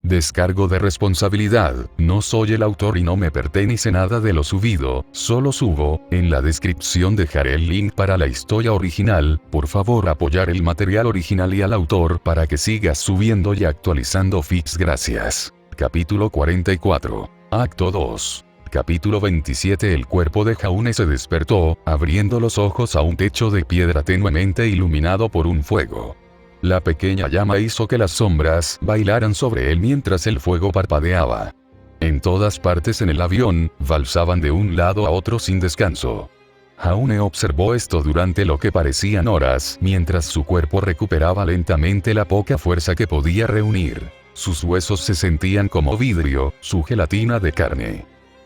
Descargo de responsabilidad, no soy el autor y no me pertenece nada de lo subido, solo subo, en la descripción dejaré el link para la historia original, por favor apoyar el material original y al autor para que sigas subiendo y actualizando feeds gracias. Capítulo 44. Acto 2. Capítulo 27. El cuerpo de Jaune se despertó, abriendo los ojos a un techo de piedra tenuemente iluminado por un fuego. La pequeña llama hizo que las sombras bailaran sobre él mientras el fuego parpadeaba. En todas partes en el avión, valsaban de un lado a otro sin descanso. Jaune observó esto durante lo que parecían horas, mientras su cuerpo recuperaba lentamente la poca fuerza que podía reunir. Sus huesos se sentían como vidrio, su gelatina de carne.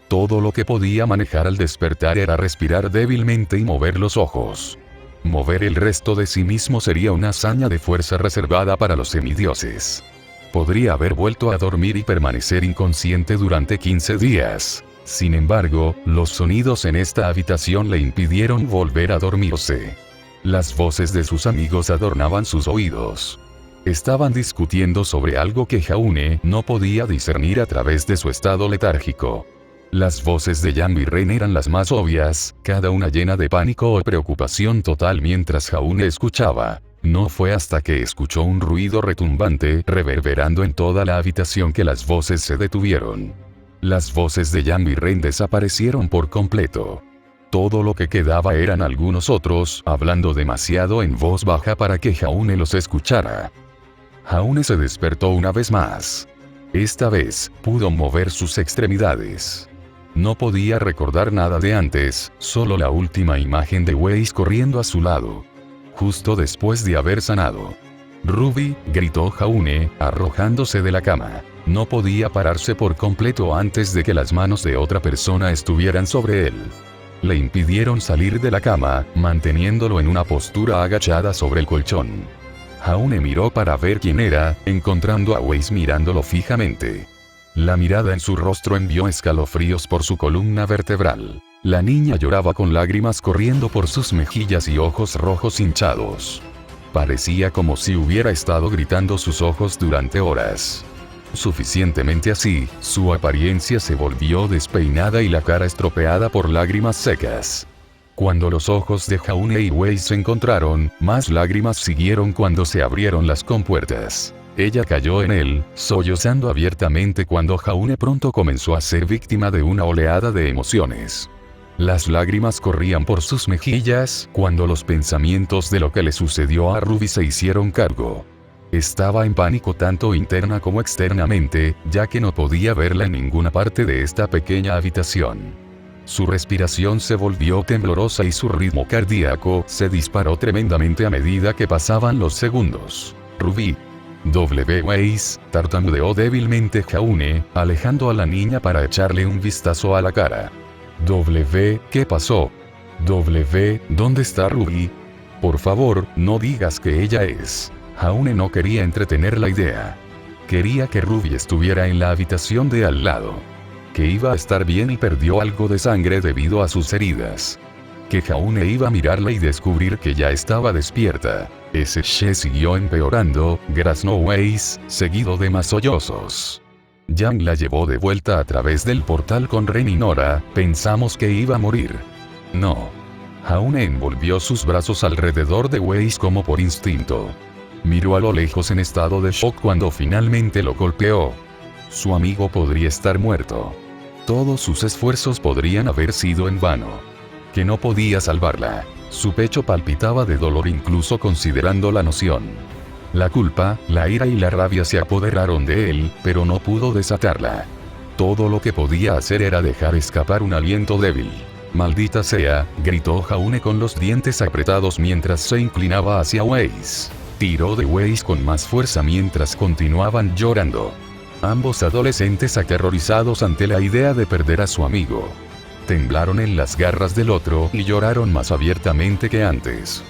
Todo lo que podía manejar al despertar era respirar débilmente y mover los ojos. Mover el resto de sí mismo sería una hazaña de fuerza reservada para los semidioses. Podría haber vuelto a dormir y permanecer inconsciente durante 15 días. Sin embargo, los sonidos en esta habitación le impidieron volver a dormirse. Las voces de sus amigos adornaban sus oídos. Estaban discutiendo sobre algo que Jaune no podía discernir a través de su estado letárgico. Las voces de Yang y Ren eran las más obvias, cada una llena de pánico o preocupación total mientras Jaune escuchaba. No fue hasta que escuchó un ruido retumbante reverberando en toda la habitación que las voces se detuvieron. Las voces de Yang y Ren desaparecieron por completo. Todo lo que quedaba eran algunos otros hablando demasiado en voz baja para que Jaune los escuchara. Jaune se despertó una vez más. Esta vez, pudo mover sus extremidades. No podía recordar nada de antes, solo la última imagen de Weiss corriendo a su lado. Justo después de haber sanado. «Ruby», gritó Jaune, arrojándose de la cama. No podía pararse por completo antes de que las manos de otra persona estuvieran sobre él. Le impidieron salir de la cama, manteniéndolo en una postura agachada sobre el colchón. Jaune miró para ver quién era, encontrando a Weiss mirándolo fijamente. La mirada en su rostro envió escalofríos por su columna vertebral. La niña lloraba con lágrimas corriendo por sus mejillas y ojos rojos hinchados. Parecía como si hubiera estado gritando sus ojos durante horas. Suficientemente así, su apariencia se volvió despeinada y la cara estropeada por lágrimas secas. Cuando los ojos de Jaune y Weiss se encontraron, más lágrimas siguieron cuando se abrieron las compuertas. Ella cayó en él, sollozando abiertamente cuando Jaune pronto comenzó a ser víctima de una oleada de emociones. Las lágrimas corrían por sus mejillas cuando los pensamientos de lo que le sucedió a Ruby se hicieron cargo. Estaba en pánico tanto interna como externamente, ya que no podía verla en ninguna parte de esta pequeña habitación. Su respiración se volvió temblorosa y su ritmo cardíaco se disparó tremendamente a medida que pasaban los segundos. Ruby. Weiss, tartamudeó débilmente Jaune, alejando a la niña para echarle un vistazo a la cara. ¿Qué pasó? ¿Dónde está Ruby? Por favor, no digas que ella es. Jaune no quería entretener la idea. Quería que Ruby estuviera en la habitación de al lado. Que iba a estar bien y perdió algo de sangre debido a sus heridas. Que Jaune iba a mirarla y descubrir que ya estaba despierta. Ese she siguió empeorando, graznó Weiss, seguido de más sollozos. Yang la llevó de vuelta a través del portal con Ren y Nora, pensamos que iba a morir. No. Jaune envolvió sus brazos alrededor de Weiss como por instinto. Miró a lo lejos en estado de shock cuando finalmente lo golpeó. Su amigo podría estar muerto. Todos sus esfuerzos podrían haber sido en vano. Que no podía salvarla. Su pecho palpitaba de dolor incluso considerando la noción. La culpa, la ira y la rabia se apoderaron de él, pero no pudo desatarla. Todo lo que podía hacer era dejar escapar un aliento débil. «Maldita sea», gritó Jaune con los dientes apretados mientras se inclinaba hacia Weiss. Tiró de Weiss con más fuerza mientras continuaban llorando. Ambos adolescentes aterrorizados ante la idea de perder a su amigo. Temblaron en las garras del otro y lloraron más abiertamente que antes.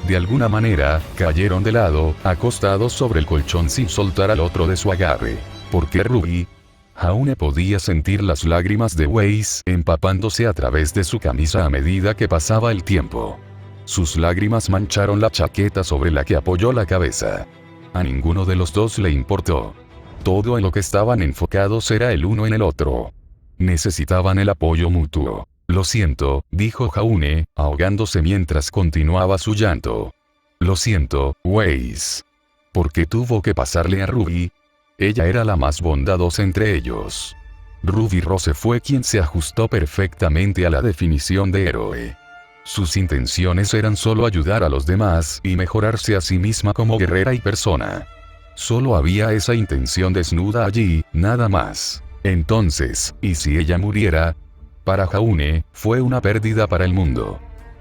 De alguna manera, cayeron de lado, acostados sobre el colchón sin soltar al otro de su agarre. ¿Por qué Ruby? Jaune podía sentir las lágrimas de Weiss empapándose a través de su camisa a medida que pasaba el tiempo. Sus lágrimas mancharon la chaqueta sobre la que apoyó la cabeza. A ninguno de los dos le importó. Todo en lo que estaban enfocados era el uno en el otro. Necesitaban el apoyo mutuo. Lo siento, dijo Jaune, ahogándose mientras continuaba su llanto. Lo siento, Weiss. ¿Por qué tuvo que pasarle a Ruby? Ella era la más bondadosa entre ellos. Ruby Rose fue quien se ajustó perfectamente a la definición de héroe. Sus intenciones eran solo ayudar a los demás y mejorarse a sí misma como guerrera y persona. Solo había esa intención desnuda allí, nada más. Entonces, ¿y si ella muriera? Para Jaune, fue una pérdida para el mundo.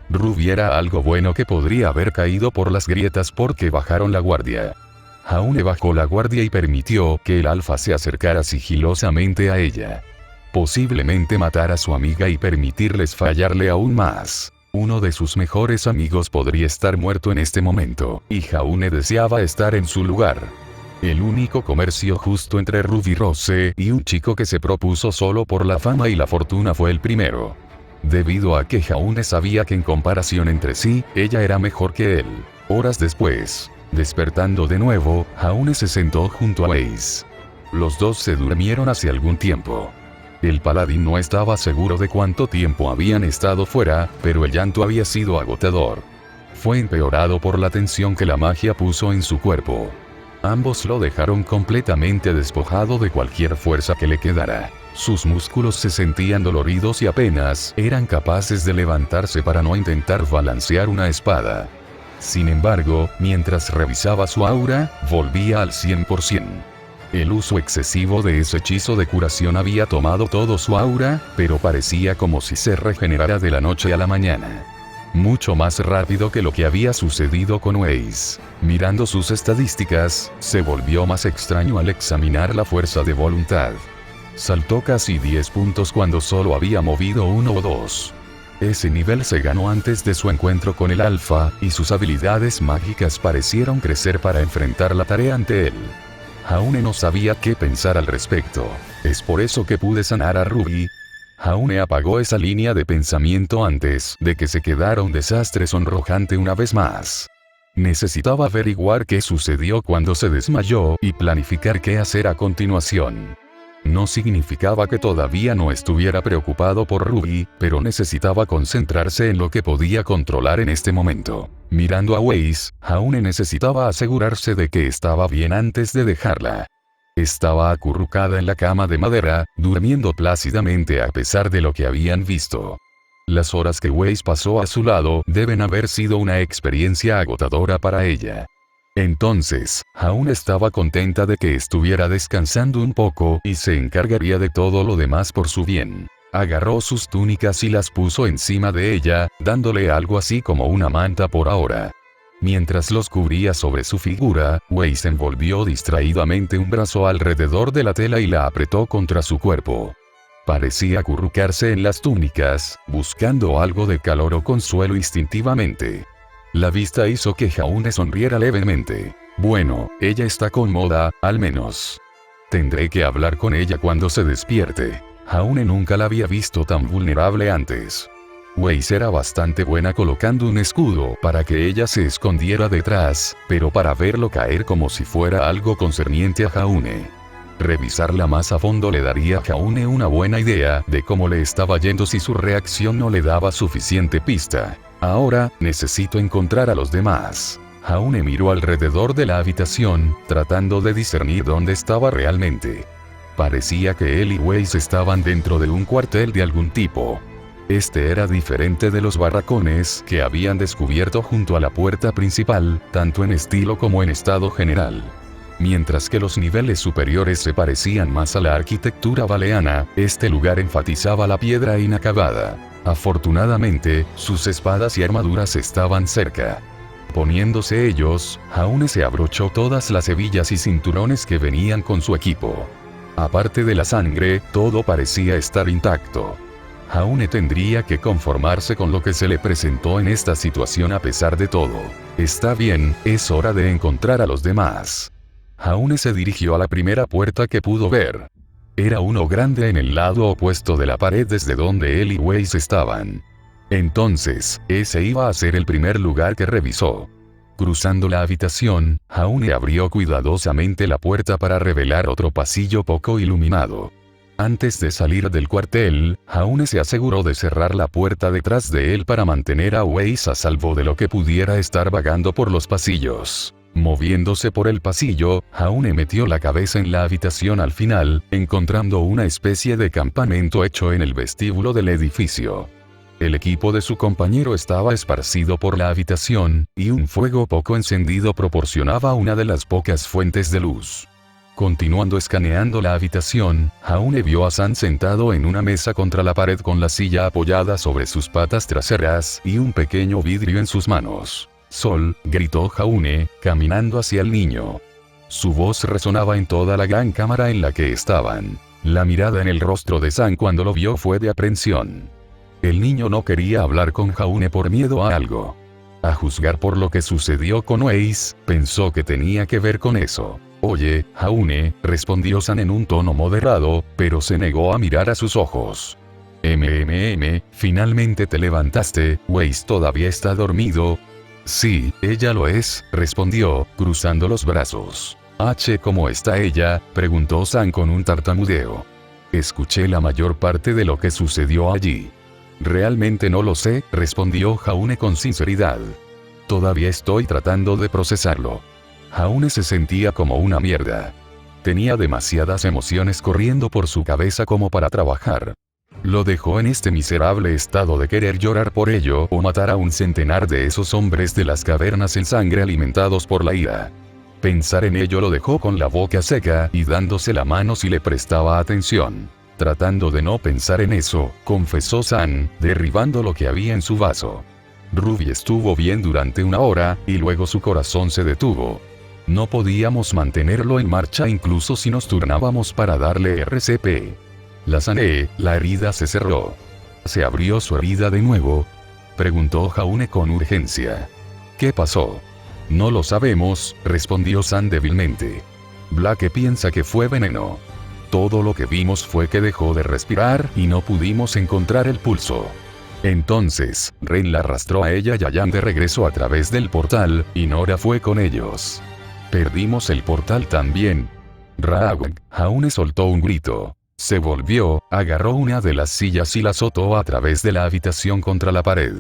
Ruby era algo bueno que podría haber caído por las grietas porque bajaron la guardia. Jaune bajó la guardia y permitió que el alfa se acercara sigilosamente a ella. Posiblemente matar a su amiga y permitirles fallarle aún más. Uno de sus mejores amigos podría estar muerto en este momento, y Jaune deseaba estar en su lugar. El único comercio justo entre Ruby Rose y un chico que se propuso solo por la fama y la fortuna fue el primero. Debido a que Jaune sabía que en comparación entre sí, ella era mejor que él. Horas después, despertando de nuevo, Jaune se sentó junto a Weiss. Los dos se durmieron hace algún tiempo. El paladín no estaba seguro de cuánto tiempo habían estado fuera, pero el llanto había sido agotador. Fue empeorado por la tensión que la magia puso en su cuerpo. Ambos lo dejaron completamente despojado de cualquier fuerza que le quedara. Sus músculos se sentían doloridos y apenas eran capaces de levantarse para no intentar balancear una espada. Sin embargo, mientras revisaba su aura, volvía al 100%. El uso excesivo de ese hechizo de curación había tomado todo su aura, pero parecía como si se regenerara de la noche a la mañana. Mucho más rápido que lo que había sucedido con Weiss. Mirando sus estadísticas, se volvió más extraño al examinar la fuerza de voluntad. Saltó casi 10 puntos cuando solo había movido 1 o 2. Ese nivel se ganó antes de su encuentro con el alfa, y sus habilidades mágicas parecieron crecer para enfrentar la tarea ante él. Jaune no sabía qué pensar al respecto. ¿Es por eso que pude sanar a Ruby? Jaune apagó esa línea de pensamiento antes de que se quedara un desastre sonrojante una vez más. Necesitaba averiguar qué sucedió cuando se desmayó y planificar qué hacer a continuación. No significaba que todavía no estuviera preocupado por Ruby, pero necesitaba concentrarse en lo que podía controlar en este momento. Mirando a Weiss, Jaune necesitaba asegurarse de que estaba bien antes de dejarla. Estaba acurrucada en la cama de madera, durmiendo plácidamente a pesar de lo que habían visto. Las horas que Weiss pasó a su lado deben haber sido una experiencia agotadora para ella. Entonces, Jaune estaba contenta de que estuviera descansando un poco y se encargaría de todo lo demás por su bien. Agarró sus túnicas y las puso encima de ella, dándole algo así como una manta por ahora. Mientras los cubría sobre su figura, Weiss envolvió distraídamente un brazo alrededor de la tela y la apretó contra su cuerpo. Parecía acurrucarse en las túnicas, buscando algo de calor o consuelo instintivamente. La vista hizo que Jaune sonriera levemente. Bueno, ella está cómoda, al menos. Tendré que hablar con ella cuando se despierte. Jaune nunca la había visto tan vulnerable antes. Weiss era bastante buena colocando un escudo para que ella se escondiera detrás, pero para verlo caer como si fuera algo concerniente a Jaune. Revisarla más a fondo le daría a Jaune una buena idea de cómo le estaba yendo si su reacción no le daba suficiente pista. Ahora, necesito encontrar a los demás. Jaune miró alrededor de la habitación, tratando de discernir dónde estaba realmente. Parecía que él y Weiss estaban dentro de un cuartel de algún tipo. Este era diferente de los barracones que habían descubierto junto a la puerta principal, tanto en estilo como en estado general. Mientras que los niveles superiores se parecían más a la arquitectura baleana, este lugar enfatizaba la piedra inacabada. Afortunadamente, sus espadas y armaduras estaban cerca. Poniéndose ellos, Jaune se abrochó todas las hebillas y cinturones que venían con su equipo. Aparte de la sangre, todo parecía estar intacto. Jaune tendría que conformarse con lo que se le presentó en esta situación a pesar de todo. Está bien, es hora de encontrar a los demás. Jaune se dirigió a la primera puerta que pudo ver. Era uno grande en el lado opuesto de la pared desde donde él y Weiss estaban. Entonces, ese iba a ser el primer lugar que revisó. Cruzando la habitación, Jaune abrió cuidadosamente la puerta para revelar otro pasillo poco iluminado. Antes de salir del cuartel, Jaune se aseguró de cerrar la puerta detrás de él para mantener a Weiss a salvo de lo que pudiera estar vagando por los pasillos. Moviéndose por el pasillo, Jaune metió la cabeza en la habitación al final, encontrando una especie de campamento hecho en el vestíbulo del edificio. El equipo de su compañero estaba esparcido por la habitación, y un fuego poco encendido proporcionaba una de las pocas fuentes de luz. Continuando escaneando la habitación, Jaune vio a San sentado en una mesa contra la pared con la silla apoyada sobre sus patas traseras y un pequeño vidrio en sus manos. «Sol», gritó Jaune, caminando hacia el niño. Su voz resonaba en toda la gran cámara en la que estaban. La mirada en el rostro de San cuando lo vio fue de aprensión. El niño no quería hablar con Jaune por miedo a algo. A juzgar por lo que sucedió con Weiss, pensó que tenía que ver con eso. «Oye, Jaune», respondió San en un tono moderado, pero se negó a mirar a sus ojos. «Finalmente te levantaste, Weiss todavía está dormido». «Sí, ella lo es», respondió, cruzando los brazos. «¿Cómo está ella?», preguntó San con un tartamudeo. «Escuché la mayor parte de lo que sucedió allí». «Realmente no lo sé», respondió Jaune con sinceridad. «Todavía estoy tratando de procesarlo». Jaune se sentía como una mierda. Tenía demasiadas emociones corriendo por su cabeza como para trabajar. Lo dejó en este miserable estado de querer llorar por ello o matar a un centenar de esos hombres de las cavernas en sangre alimentados por la ira. Pensar en ello lo dejó con la boca seca y dándose la mano si le prestaba atención. Tratando de no pensar en eso, confesó San, derribando lo que había en su vaso. Ruby estuvo bien durante una hora, y luego su corazón se detuvo. No podíamos mantenerlo en marcha incluso si nos turnábamos para darle RCP. La sané, la herida se cerró. ¿Se abrió su herida de nuevo?, preguntó Jaune con urgencia. ¿Qué pasó? No lo sabemos, respondió San débilmente. Blake piensa que fue veneno. Todo lo que vimos fue que dejó de respirar y no pudimos encontrar el pulso. Entonces, Ren la arrastró a ella y a Jan de regreso a través del portal, y Nora fue con ellos. Perdimos el portal también. Raag, Jaune soltó un grito. Se volvió, agarró una de las sillas y la azotó a través de la habitación contra la pared.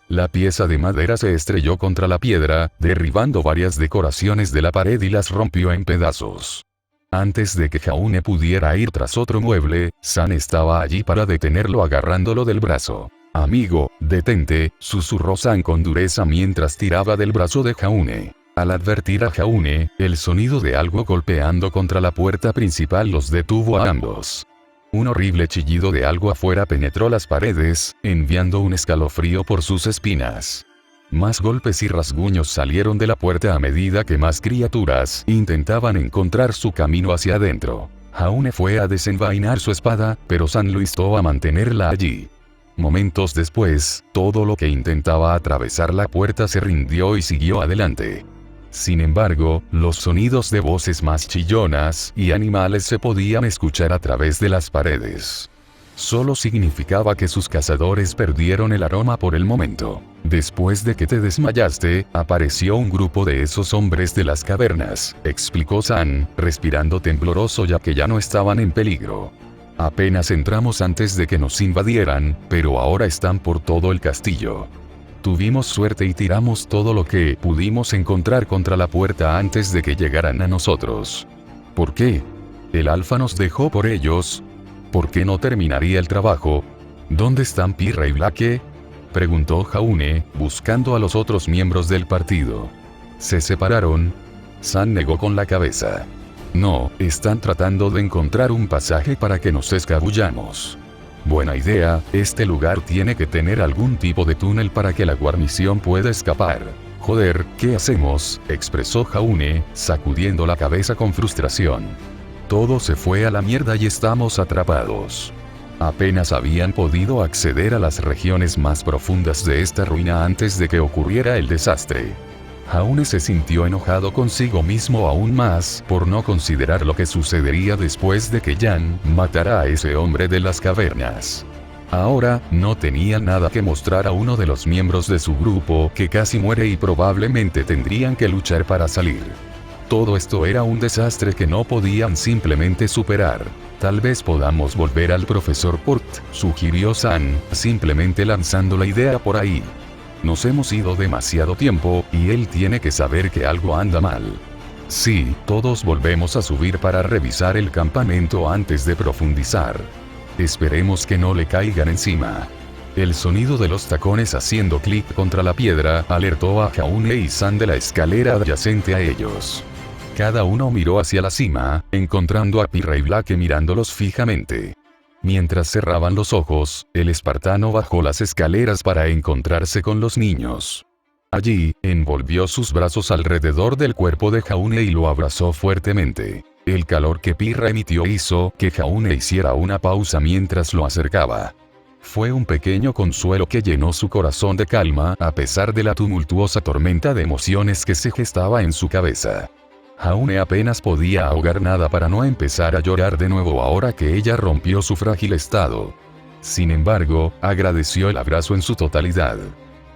La pieza de madera se estrelló contra la piedra, derribando varias decoraciones de la pared y las rompió en pedazos. Antes de que Jaune pudiera ir tras otro mueble, San estaba allí para detenerlo agarrándolo del brazo. «Amigo, detente», susurró San con dureza mientras tiraba del brazo de Jaune. Al advertir a Jaune, el sonido de algo golpeando contra la puerta principal los detuvo a ambos. Un horrible chillido de algo afuera penetró las paredes, enviando un escalofrío por sus espinas. Más golpes y rasguños salieron de la puerta a medida que más criaturas intentaban encontrar su camino hacia adentro. Jaune fue a desenvainar su espada, pero San lo instó a mantenerla allí. Momentos después, todo lo que intentaba atravesar la puerta se rindió y siguió adelante. Sin embargo, los sonidos de voces más chillonas y animales se podían escuchar a través de las paredes. Solo significaba que sus cazadores perdieron el aroma por el momento. Después de que te desmayaste, apareció un grupo de esos hombres de las cavernas, explicó San, respirando tembloroso ya que ya no estaban en peligro. Apenas entramos antes de que nos invadieran, pero ahora están por todo el castillo. Tuvimos suerte y tiramos todo lo que pudimos encontrar contra la puerta antes de que llegaran a nosotros. ¿Por qué? ¿El alfa nos dejó por ellos? ¿Por qué no terminaría el trabajo? ¿Dónde están Pirra y Blake?, preguntó Jaune, buscando a los otros miembros del partido. ¿Se separaron? San negó con la cabeza. No, están tratando de encontrar un pasaje para que nos escabullamos. Buena idea, este lugar tiene que tener algún tipo de túnel para que la guarnición pueda escapar. Joder, ¿qué hacemos?, expresó Jaune, sacudiendo la cabeza con frustración. Todo se fue a la mierda y estamos atrapados. Apenas habían podido acceder a las regiones más profundas de esta ruina antes de que ocurriera el desastre. Jaune se sintió enojado consigo mismo aún más por no considerar lo que sucedería después de que Jan matara a ese hombre de las cavernas. Ahora, no tenía nada que mostrar a uno de los miembros de su grupo que casi muere y probablemente tendrían que luchar para salir. Todo esto era un desastre que no podían simplemente superar. Tal vez podamos volver al profesor Port, sugirió San, simplemente lanzando la idea por ahí. Nos hemos ido demasiado tiempo, y él tiene que saber que algo anda mal. Sí, todos volvemos a subir para revisar el campamento antes de profundizar. Esperemos que no le caigan encima. El sonido de los tacones haciendo clic contra la piedra alertó a Jaune y San de la escalera adyacente a ellos. Cada uno miró hacia la cima, encontrando a Pirra y Blake mirándolos fijamente. Mientras cerraban los ojos, el espartano bajó las escaleras para encontrarse con los niños. Allí, envolvió sus brazos alrededor del cuerpo de Jaune y lo abrazó fuertemente. El calor que Pirra emitió hizo que Jaune hiciera una pausa mientras lo acercaba. Fue un pequeño consuelo que llenó su corazón de calma a pesar de la tumultuosa tormenta de emociones que se gestaba en su cabeza. Jaune apenas podía ahogar nada para no empezar a llorar de nuevo ahora que ella rompió su frágil estado. Sin embargo, agradeció el abrazo en su totalidad.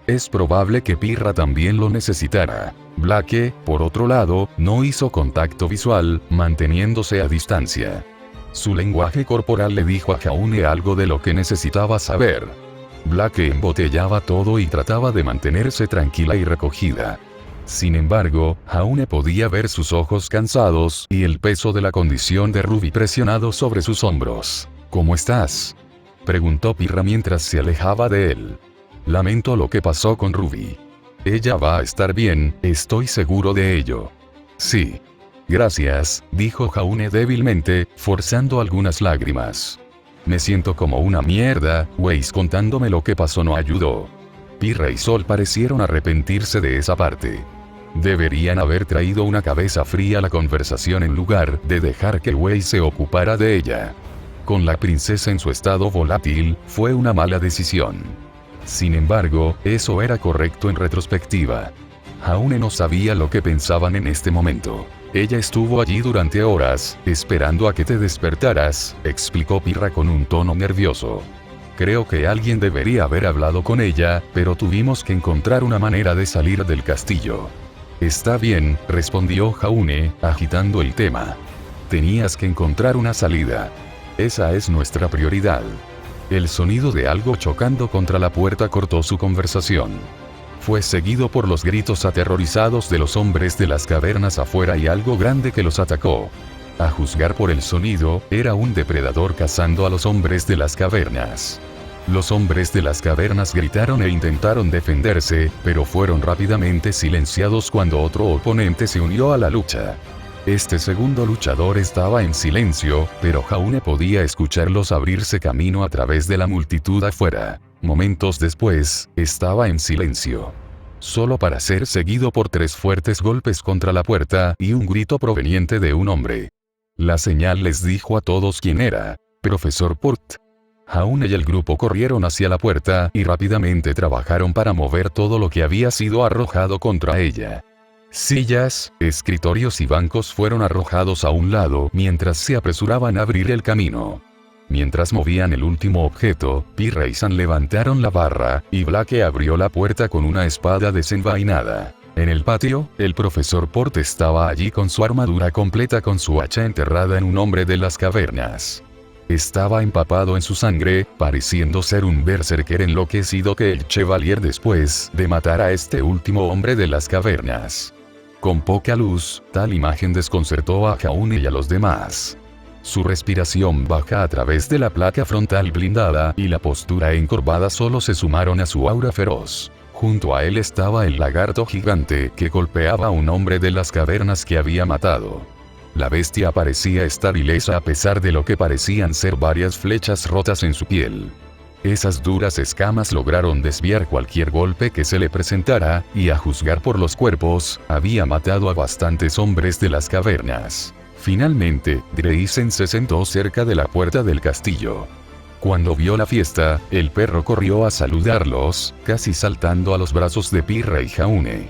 Es probable que Pirra también lo necesitara. Blake, por otro lado, no hizo contacto visual, manteniéndose a distancia. Su lenguaje corporal le dijo a Jaune algo de lo que necesitaba saber. Blake embotellaba todo y trataba de mantenerse tranquila y recogida. Sin embargo, Jaune podía ver sus ojos cansados y el peso de la condición de Ruby presionado sobre sus hombros. ¿Cómo estás?, preguntó Pirra mientras se alejaba de él. Lamento lo que pasó con Ruby. Ella va a estar bien, estoy seguro de ello. Sí. Gracias, dijo Jaune débilmente, forzando algunas lágrimas. Me siento como una mierda, Weiss contándome lo que pasó no ayudó. Pirra y Sol parecieron arrepentirse de esa parte. Deberían haber traído una cabeza fría a la conversación en lugar de dejar que Weiss se ocupara de ella. Con la princesa en su estado volátil, fue una mala decisión. Sin embargo, eso era correcto en retrospectiva. Jaune no sabía lo que pensaban en este momento. Ella estuvo allí durante horas, esperando a que te despertaras, explicó Pirra con un tono nervioso. Creo que alguien debería haber hablado con ella, pero tuvimos que encontrar una manera de salir del castillo. Está bien, respondió Jaune, agitando el tema. Tenías que encontrar una salida. Esa es nuestra prioridad. El sonido de algo chocando contra la puerta cortó su conversación. Fue seguido por los gritos aterrorizados de los hombres de las cavernas afuera y algo grande que los atacó. A juzgar por el sonido, era un depredador cazando a los hombres de las cavernas. Los hombres de las cavernas gritaron e intentaron defenderse, pero fueron rápidamente silenciados cuando otro oponente se unió a la lucha. Este segundo luchador estaba en silencio, pero Jaune podía escucharlos abrirse camino a través de la multitud afuera. Momentos después, estaba en silencio. Solo para ser seguido por 3 fuertes golpes contra la puerta y un grito proveniente de un hombre. La señal les dijo a todos quién era: Profesor Port. Jaune y el grupo corrieron hacia la puerta y rápidamente trabajaron para mover todo lo que había sido arrojado contra ella. Sillas, escritorios y bancos fueron arrojados a un lado mientras se apresuraban a abrir el camino. Mientras movían el último objeto, Pirra y San levantaron la barra, y Blake abrió la puerta con una espada desenvainada. En el patio, el profesor Port estaba allí con su armadura completa con su hacha enterrada en un hombre de las cavernas. Estaba empapado en su sangre, pareciendo ser un berserker enloquecido que el Chevalier después de matar a este último hombre de las cavernas. Con poca luz, tal imagen desconcertó a Jaune y a los demás. Su respiración baja a través de la placa frontal blindada y la postura encorvada solo se sumaron a su aura feroz. Junto a él estaba el lagarto gigante que golpeaba a un hombre de las cavernas que había matado. La bestia parecía estar ilesa a pesar de lo que parecían ser varias flechas rotas en su piel. Esas duras escamas lograron desviar cualquier golpe que se le presentara, y a juzgar por los cuerpos, había matado a bastantes hombres de las cavernas. Finalmente, Dreisen se sentó cerca de la puerta del castillo. Cuando vio la fiesta, el perro corrió a saludarlos, casi saltando a los brazos de Pirra y Jaune.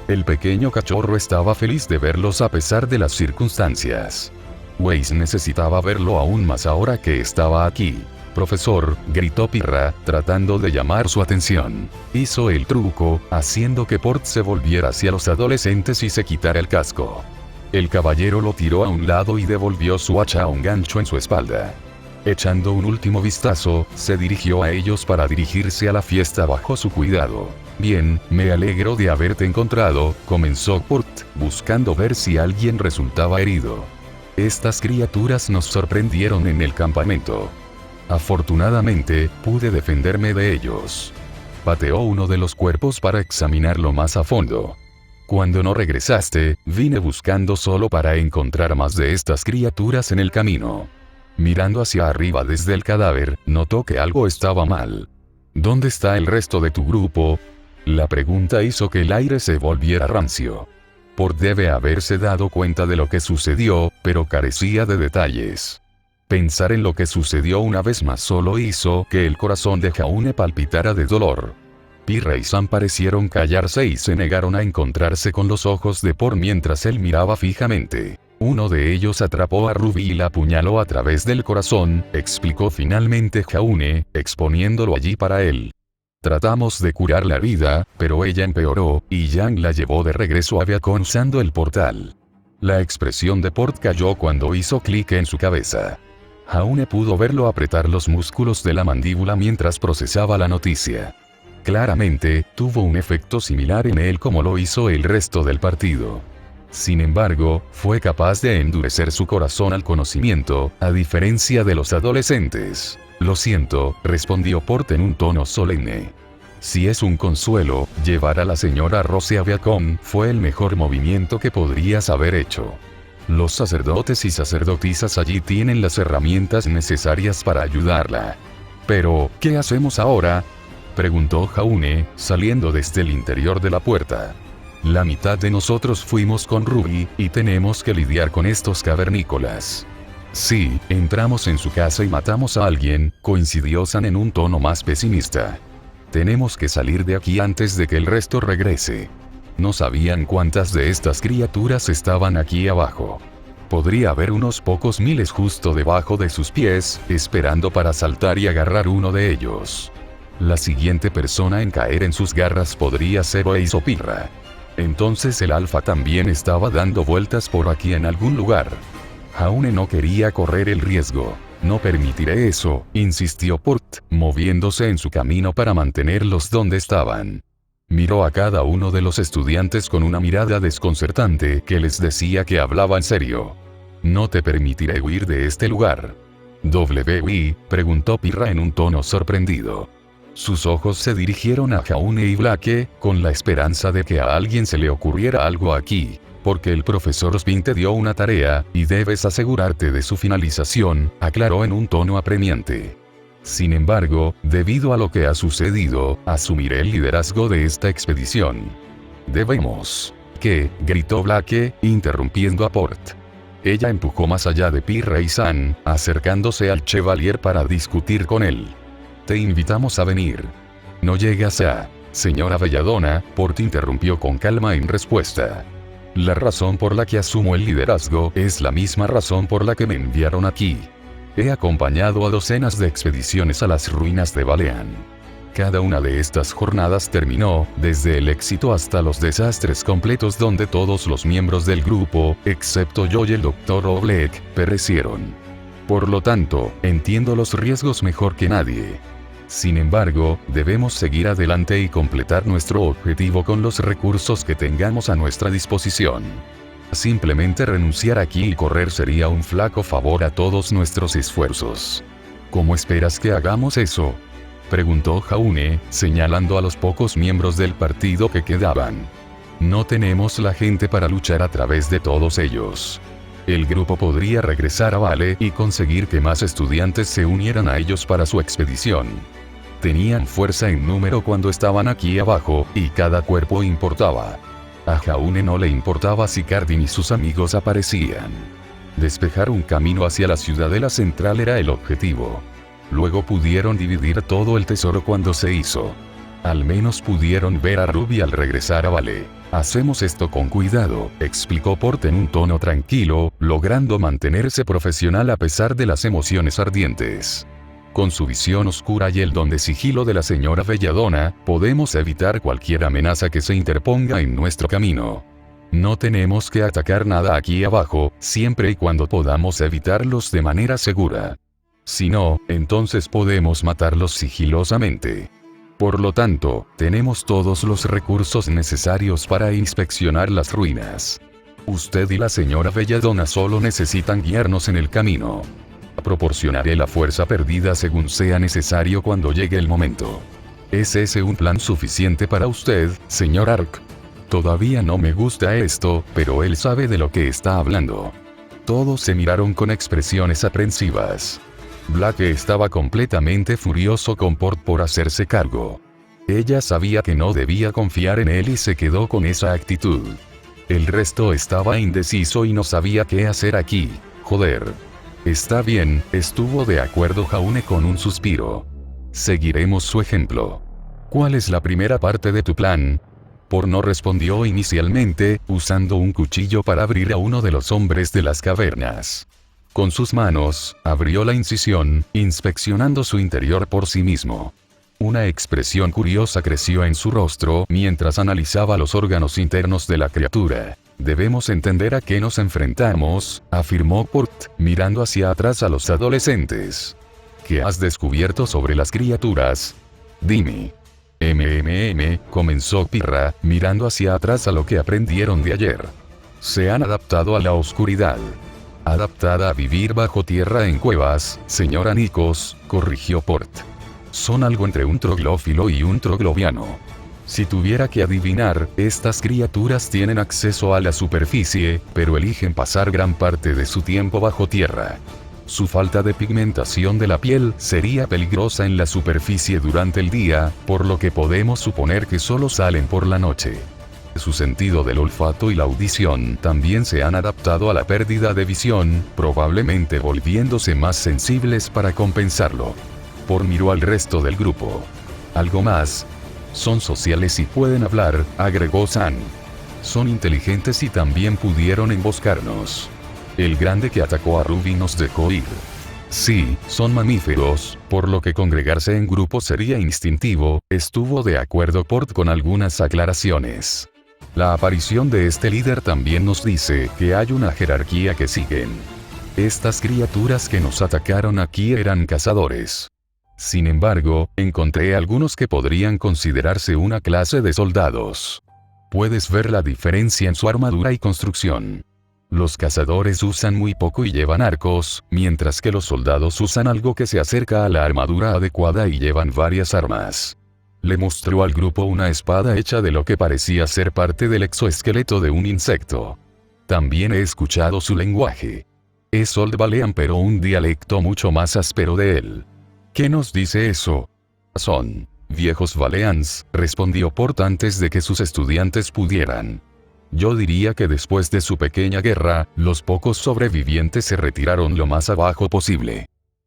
El pequeño cachorro estaba feliz de verlos a pesar de las circunstancias. Weiss necesitaba verlo aún más ahora que estaba aquí. Profesor, gritó Pirra, tratando de llamar su atención. Hizo el truco, haciendo que Port se volviera hacia los adolescentes y se quitara el casco. El caballero lo tiró a un lado y devolvió su hacha a un gancho en su espalda. Echando un último vistazo, se dirigió a ellos para dirigirse a la fiesta bajo su cuidado. Bien, me alegro de haberte encontrado, comenzó Port, buscando ver si alguien resultaba herido. Estas criaturas nos sorprendieron en el campamento. Afortunadamente, pude defenderme de ellos. Pateó uno de los cuerpos para examinarlo más a fondo. Cuando no regresaste, vine buscando solo para encontrar más de estas criaturas en el camino. Mirando hacia arriba desde el cadáver, notó que algo estaba mal. ¿Dónde está el resto de tu grupo? La pregunta hizo que el aire se volviera rancio. Port debe haberse dado cuenta de lo que sucedió, pero carecía de detalles. Pensar en lo que sucedió una vez más solo hizo que el corazón de Jaune palpitara de dolor. Pirra y Sam parecieron callarse y se negaron a encontrarse con los ojos de Port mientras él miraba fijamente. Uno de ellos atrapó a Ruby y la apuñaló a través del corazón, explicó finalmente Jaune, exponiéndolo allí para él. Tratamos de curar la vida, pero ella empeoró, y Yang la llevó de regreso a Viacon usando el portal. La expresión de Port cayó cuando hizo clic en su cabeza. Jaune pudo verlo apretar los músculos de la mandíbula mientras procesaba la noticia. Claramente, tuvo un efecto similar en él como lo hizo el resto del partido. Sin embargo, fue capaz de endurecer su corazón al conocimiento, a diferencia de los adolescentes. Lo siento, respondió Port en un tono solemne. Si es un consuelo, llevar a la señora Rose a Viacom fue el mejor movimiento que podrías haber hecho. Los sacerdotes y sacerdotisas allí tienen las herramientas necesarias para ayudarla. Pero, ¿qué hacemos ahora?, preguntó Jaune, saliendo desde el interior de la puerta. La mitad de nosotros fuimos con Ruby, y tenemos que lidiar con estos cavernícolas. Sí, entramos en su casa y matamos a alguien, coincidió San en un tono más pesimista. Tenemos que salir de aquí antes de que el resto regrese. No sabían cuántas de estas criaturas estaban aquí abajo. Podría haber unos pocos miles justo debajo de sus pies, esperando para saltar y agarrar uno de ellos. La siguiente persona en caer en sus garras podría ser Ace o Pirra. Entonces el alfa también estaba dando vueltas por aquí en algún lugar. Jaune no quería correr el riesgo. No permitiré eso, insistió Port, moviéndose en su camino para mantenerlos donde estaban. Miró a cada uno de los estudiantes con una mirada desconcertante que les decía que hablaba en serio. No te permitiré huir de este lugar. ¿WI? Preguntó Pirra en un tono sorprendido. Sus ojos se dirigieron a Jaune y Blake, con la esperanza de que a alguien se le ocurriera algo aquí. Porque el profesor Spin te dio una tarea, y debes asegurarte de su finalización, aclaró en un tono apremiante. Sin embargo, debido a lo que ha sucedido, asumiré el liderazgo de esta expedición. Debemos. ¿Qué? Gritó Blake, interrumpiendo a Port. Ella empujó más allá de Pirra y San, acercándose al Chevalier para discutir con él. Te invitamos a venir. No llegas a... Señora Belladonna, Port interrumpió con calma en respuesta. La razón por la que asumo el liderazgo es la misma razón por la que me enviaron aquí. He acompañado a docenas de expediciones a las ruinas de Balean. Cada una de estas jornadas terminó, desde el éxito hasta los desastres completos donde todos los miembros del grupo, excepto yo y el Dr. Oblek, perecieron. Por lo tanto, entiendo los riesgos mejor que nadie. Sin embargo, debemos seguir adelante y completar nuestro objetivo con los recursos que tengamos a nuestra disposición. Simplemente renunciar aquí y correr sería un flaco favor a todos nuestros esfuerzos. ¿Cómo esperas que hagamos eso?, preguntó Jaune, señalando a los pocos miembros del partido que quedaban. No tenemos la gente para luchar a través de todos ellos. El grupo podría regresar a Vale y conseguir que más estudiantes se unieran a ellos para su expedición. Tenían fuerza en número cuando estaban aquí abajo, y cada cuerpo importaba. A Jaune no le importaba si Cardin y sus amigos aparecían. Despejar un camino hacia la ciudadela central era el objetivo. Luego pudieron dividir todo el tesoro cuando se hizo. Al menos pudieron ver a Ruby al regresar a Vale. Hacemos esto con cuidado, explicó Port en un tono tranquilo, logrando mantenerse profesional a pesar de las emociones ardientes. Con su visión oscura y el don de sigilo de la señora Belladona, podemos evitar cualquier amenaza que se interponga en nuestro camino. No tenemos que atacar nada aquí abajo, siempre y cuando podamos evitarlos de manera segura. Si no, entonces podemos matarlos sigilosamente. Por lo tanto, tenemos todos los recursos necesarios para inspeccionar las ruinas. Usted y la señora Belladona solo necesitan guiarnos en el camino. Proporcionaré la fuerza perdida según sea necesario cuando llegue el momento. ¿Es ese un plan suficiente para usted, señor Ark? Todavía no me gusta esto, pero él sabe de lo que está hablando. Todos se miraron con expresiones aprensivas. Blake estaba completamente furioso con Port por hacerse cargo. Ella sabía que no debía confiar en él y se quedó con esa actitud. El resto estaba indeciso y no sabía qué hacer aquí. Joder. Está bien, estuvo de acuerdo Jaune con un suspiro. Seguiremos su ejemplo. ¿Cuál es la primera parte de tu plan? Por no respondió inicialmente, usando un cuchillo para abrir a uno de los hombres de las cavernas. Con sus manos, abrió la incisión, inspeccionando su interior por sí mismo. Una expresión curiosa creció en su rostro mientras analizaba los órganos internos de la criatura. Debemos entender a qué nos enfrentamos, afirmó Port, mirando hacia atrás a los adolescentes. ¿Qué has descubierto sobre las criaturas? Dime. Comenzó Pirra, mirando hacia atrás a lo que aprendieron de ayer. Se han adaptado a la oscuridad. Adaptada a vivir bajo tierra en cuevas, señora Nikos, corrigió Port. Son algo entre un troglófilo y un trogloviano. Si tuviera que adivinar, estas criaturas tienen acceso a la superficie, pero eligen pasar gran parte de su tiempo bajo tierra. Su falta de pigmentación de la piel sería peligrosa en la superficie durante el día, por lo que podemos suponer que solo salen por la noche. Su sentido del olfato y la audición también se han adaptado a la pérdida de visión, probablemente volviéndose más sensibles para compensarlo. Por miró al resto del grupo. ¿Algo más? Son sociales y pueden hablar, agregó San. Son inteligentes y también pudieron emboscarnos. El grande que atacó a Ruby nos dejó ir. Sí, son mamíferos, por lo que congregarse en grupo sería instintivo, estuvo de acuerdo Port con algunas aclaraciones. La aparición de este líder también nos dice que hay una jerarquía que siguen. Estas criaturas que nos atacaron aquí eran cazadores. Sin embargo, encontré algunos que podrían considerarse una clase de soldados. Puedes ver la diferencia en su armadura y construcción. Los cazadores usan muy poco y llevan arcos, mientras que los soldados usan algo que se acerca a la armadura adecuada y llevan varias armas. Le mostró al grupo una espada hecha de lo que parecía ser parte del exoesqueleto de un insecto. También he escuchado su lenguaje. Es Old Valean pero un dialecto mucho más áspero de él. ¿Qué nos dice eso? Son viejos Valeans, respondió Port antes de que sus estudiantes pudieran. Yo diría que después de su pequeña guerra, los pocos sobrevivientes se retiraron lo más abajo posible.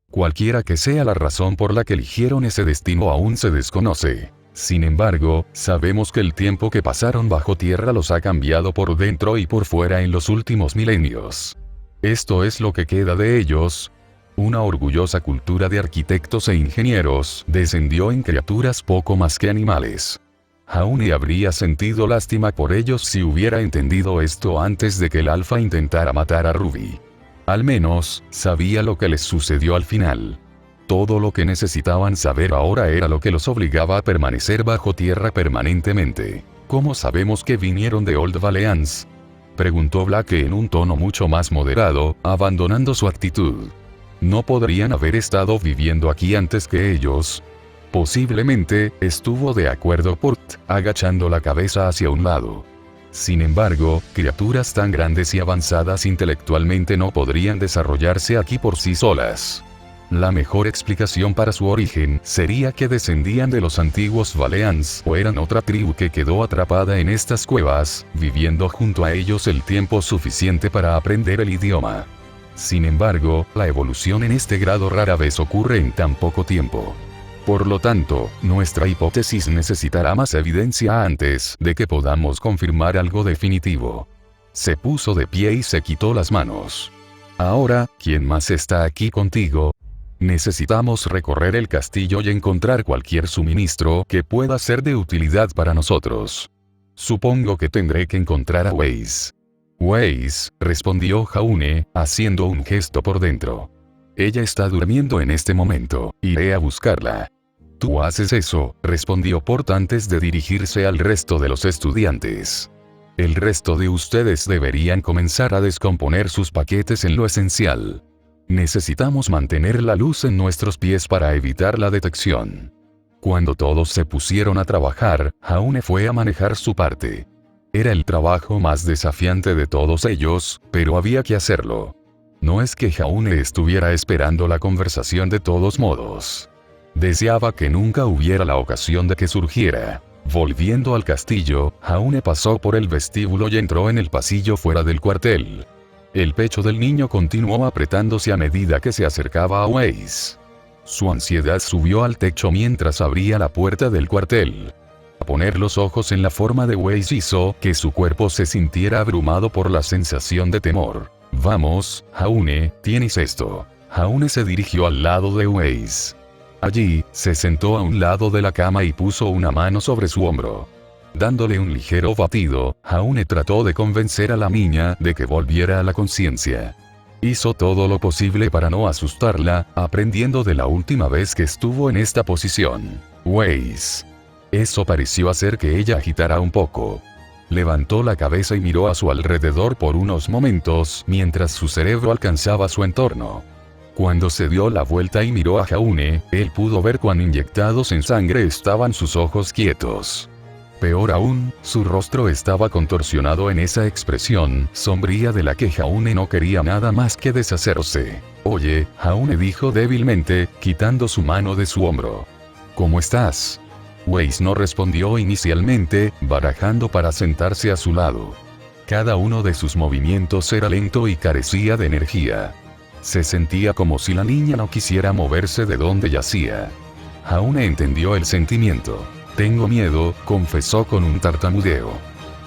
Cualquiera que sea la razón por la que eligieron ese destino aún se desconoce. Sin embargo, sabemos que el tiempo que pasaron bajo tierra los ha cambiado por dentro y por fuera en los últimos milenios. Esto es lo que queda de ellos. Una orgullosa cultura de arquitectos e ingenieros descendió en criaturas poco más que animales. Jaune habría sentido lástima por ellos si hubiera entendido esto antes de que el Alfa intentara matar a Ruby. Al menos, sabía lo que les sucedió al final. Todo lo que necesitaban saber ahora era lo que los obligaba a permanecer bajo tierra permanentemente. ¿Cómo sabemos que vinieron de Old Valeans? Preguntó Blake en un tono mucho más moderado, abandonando su actitud. ¿No podrían haber estado viviendo aquí antes que ellos? Posiblemente, estuvo de acuerdo Port, agachando la cabeza hacia un lado. Sin embargo, criaturas tan grandes y avanzadas intelectualmente no podrían desarrollarse aquí por sí solas. La mejor explicación para su origen sería que descendían de los antiguos Valeans o eran otra tribu que quedó atrapada en estas cuevas, viviendo junto a ellos el tiempo suficiente para aprender el idioma. Sin embargo, la evolución en este grado rara vez ocurre en tan poco tiempo. Por lo tanto, nuestra hipótesis necesitará más evidencia antes de que podamos confirmar algo definitivo. Se puso de pie y se quitó las manos. Ahora, ¿quién más está aquí contigo? Necesitamos recorrer el castillo y encontrar cualquier suministro que pueda ser de utilidad para nosotros. Supongo que tendré que encontrar a Weiss. Weiss, respondió Jaune, haciendo un gesto por dentro. Ella está durmiendo en este momento, iré a buscarla. Tú haces eso, respondió Port antes de dirigirse al resto de los estudiantes. El resto de ustedes deberían comenzar a descomponer sus paquetes en lo esencial. Necesitamos mantener la luz en nuestros pies para evitar la detección. Cuando todos se pusieron a trabajar, Jaune fue a manejar su parte. Era el trabajo más desafiante de todos ellos, pero había que hacerlo. No es que Jaune estuviera esperando la conversación de todos modos. Deseaba que nunca hubiera la ocasión de que surgiera. Volviendo al castillo, Jaune pasó por el vestíbulo y entró en el pasillo fuera del cuartel. El pecho del niño continuó apretándose a medida que se acercaba a Weiss. Su ansiedad subió al techo mientras abría la puerta del cuartel. Poner los ojos en la forma de Weiss hizo que su cuerpo se sintiera abrumado por la sensación de temor. Vamos, Jaune, tienes esto. Jaune se dirigió al lado de Weiss. Allí, se sentó a un lado de la cama y puso una mano sobre su hombro. Dándole un ligero batido, Jaune trató de convencer a la niña de que volviera a la conciencia. Hizo todo lo posible para no asustarla, aprendiendo de la última vez que estuvo en esta posición. Weiss. Eso pareció hacer que ella agitara un poco. Levantó la cabeza y miró a su alrededor por unos momentos mientras su cerebro alcanzaba su entorno. Cuando se dio la vuelta y miró a Jaune, él pudo ver cuán inyectados en sangre estaban sus ojos quietos. Peor aún, su rostro estaba contorsionado en esa expresión sombría de la que Jaune no quería nada más que deshacerse. Oye, Jaune dijo débilmente, quitando su mano de su hombro. ¿Cómo estás? Weiss no respondió inicialmente, barajando para sentarse a su lado. Cada uno de sus movimientos era lento y carecía de energía. Se sentía como si la niña no quisiera moverse de donde yacía. Jaune entendió el sentimiento. Tengo miedo, confesó con un tartamudeo.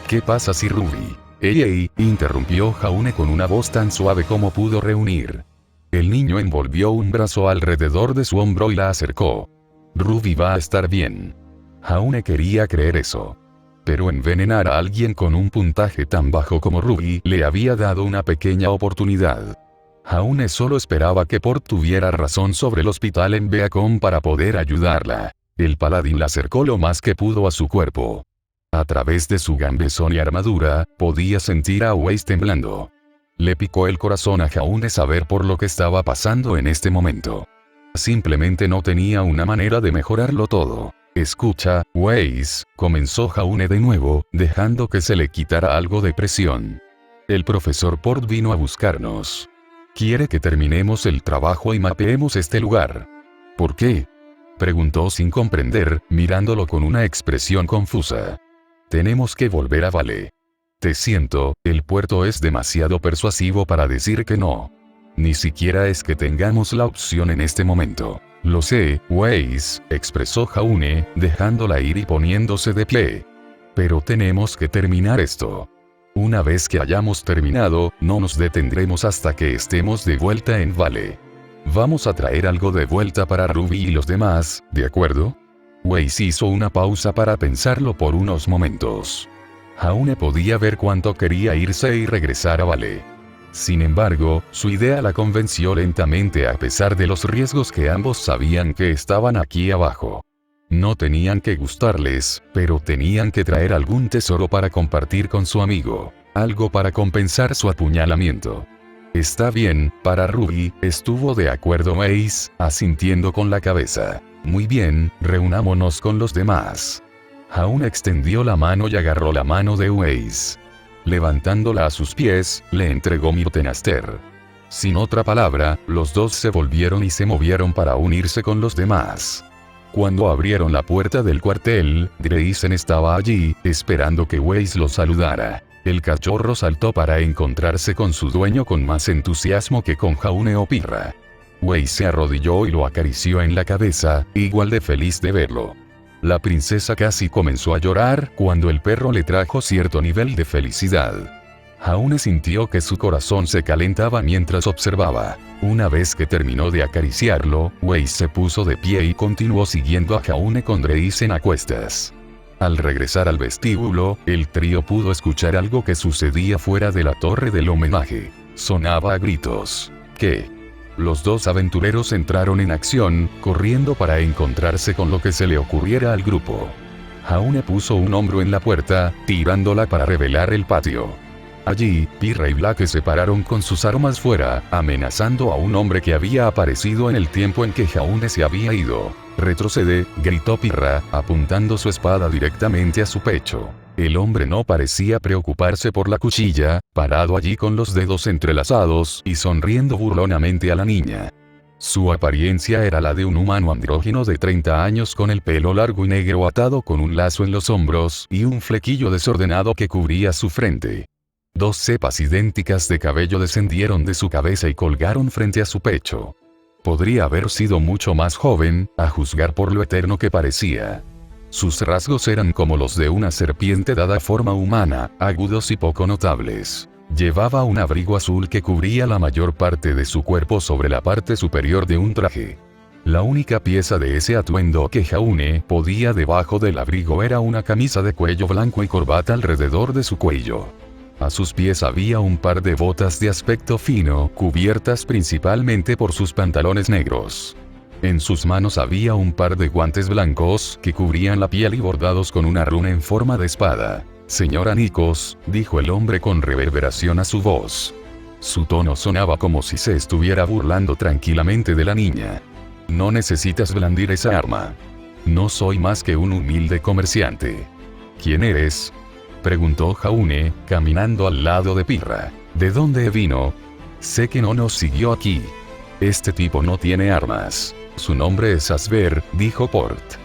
¿Qué pasa si Ruby? ¡Ey! Interrumpió Jaune con una voz tan suave como pudo reunir. El niño envolvió un brazo alrededor de su hombro y la acercó. Ruby va a estar bien. Jaune quería creer eso. Pero envenenar a alguien con un puntaje tan bajo como Ruby le había dado una pequeña oportunidad. Jaune solo esperaba que Port tuviera razón sobre el hospital en Beacon para poder ayudarla. El paladín la acercó lo más que pudo a su cuerpo. A través de su gambesón y armadura, podía sentir a Weiss temblando. Le picó el corazón a Jaune saber por lo que estaba pasando en este momento. Simplemente no tenía una manera de mejorarlo todo. Escucha, Weiss, comenzó Jaune de nuevo, dejando que se le quitara algo de presión. El profesor Port vino a buscarnos. Quiere que terminemos el trabajo y mapeemos este lugar. ¿Por qué? Preguntó sin comprender, mirándolo con una expresión confusa. Tenemos que volver a Vale. Te siento, el puerto es demasiado persuasivo para decir que no. Ni siquiera es que tengamos la opción en este momento. Lo sé, Weiss, expresó Jaune, dejándola ir y poniéndose de pie. Pero tenemos que terminar esto. Una vez que hayamos terminado, no nos detendremos hasta que estemos de vuelta en Vale. Vamos a traer algo de vuelta para Ruby y los demás, ¿de acuerdo? Weiss hizo una pausa para pensarlo por unos momentos. Jaune podía ver cuánto quería irse y regresar a Vale. Sin embargo, su idea la convenció lentamente a pesar de los riesgos que ambos sabían que estaban aquí abajo. No tenían que gustarles, pero tenían que traer algún tesoro para compartir con su amigo, algo para compensar su apuñalamiento. Está bien, para Ruby, estuvo de acuerdo Weiss, asintiendo con la cabeza. Muy bien, reunámonos con los demás. Jaune extendió la mano y agarró la mano de Weiss. Levantándola a sus pies, le entregó Mirtenaster. Sin otra palabra, los dos se volvieron y se movieron para unirse con los demás. Cuando abrieron la puerta del cuartel, Dreisen estaba allí, esperando que Weiss lo saludara. El cachorro saltó para encontrarse con su dueño con más entusiasmo que con Jaune o Pirra. Weiss se arrodilló y lo acarició en la cabeza, igual de feliz de verlo. La princesa casi comenzó a llorar cuando el perro le trajo cierto nivel de felicidad. Jaune sintió que su corazón se calentaba mientras observaba. Una vez que terminó de acariciarlo, Wei se puso de pie y continuó siguiendo a Jaune con Dreisen a cuestas. Al regresar al vestíbulo, el trío pudo escuchar algo que sucedía fuera de la torre del homenaje. Sonaba a gritos. ¿Qué? Los dos aventureros entraron en acción, corriendo para encontrarse con lo que se le ocurriera al grupo. Jaune puso un hombro en la puerta, tirándola para revelar el patio. Allí, Pirra y Blake se pararon con sus armas fuera, amenazando a un hombre que había aparecido en el tiempo en que Jaune se había ido. «Retrocede», gritó Pirra, apuntando su espada directamente a su pecho. El hombre no parecía preocuparse por la cuchilla, parado allí con los dedos entrelazados y sonriendo burlonamente a la niña. Su apariencia era la de un humano andrógino de 30 años con el pelo largo y negro atado con un lazo en los hombros y un flequillo desordenado que cubría su frente. 2 cepas idénticas de cabello descendieron de su cabeza y colgaron frente a su pecho. Podría haber sido mucho más joven, a juzgar por lo eterno que parecía. Sus rasgos eran como los de una serpiente dada forma humana, agudos y poco notables. Llevaba un abrigo azul que cubría la mayor parte de su cuerpo sobre la parte superior de un traje. La única pieza de ese atuendo que Jaune podía debajo del abrigo era una camisa de cuello blanco y corbata alrededor de su cuello. A sus pies había un par de botas de aspecto fino, cubiertas principalmente por sus pantalones negros. En sus manos había un par de guantes blancos que cubrían la piel y bordados con una runa en forma de espada. «Señora Nikos», dijo el hombre con reverberación a su voz. Su tono sonaba como si se estuviera burlando tranquilamente de la niña. «No necesitas blandir esa arma. No soy más que un humilde comerciante». «¿Quién eres?», preguntó Jaune, caminando al lado de Pirra. «¿De dónde vino?». «Sé que no nos siguió aquí. Este tipo no tiene armas. Su nombre es Asver», dijo Port.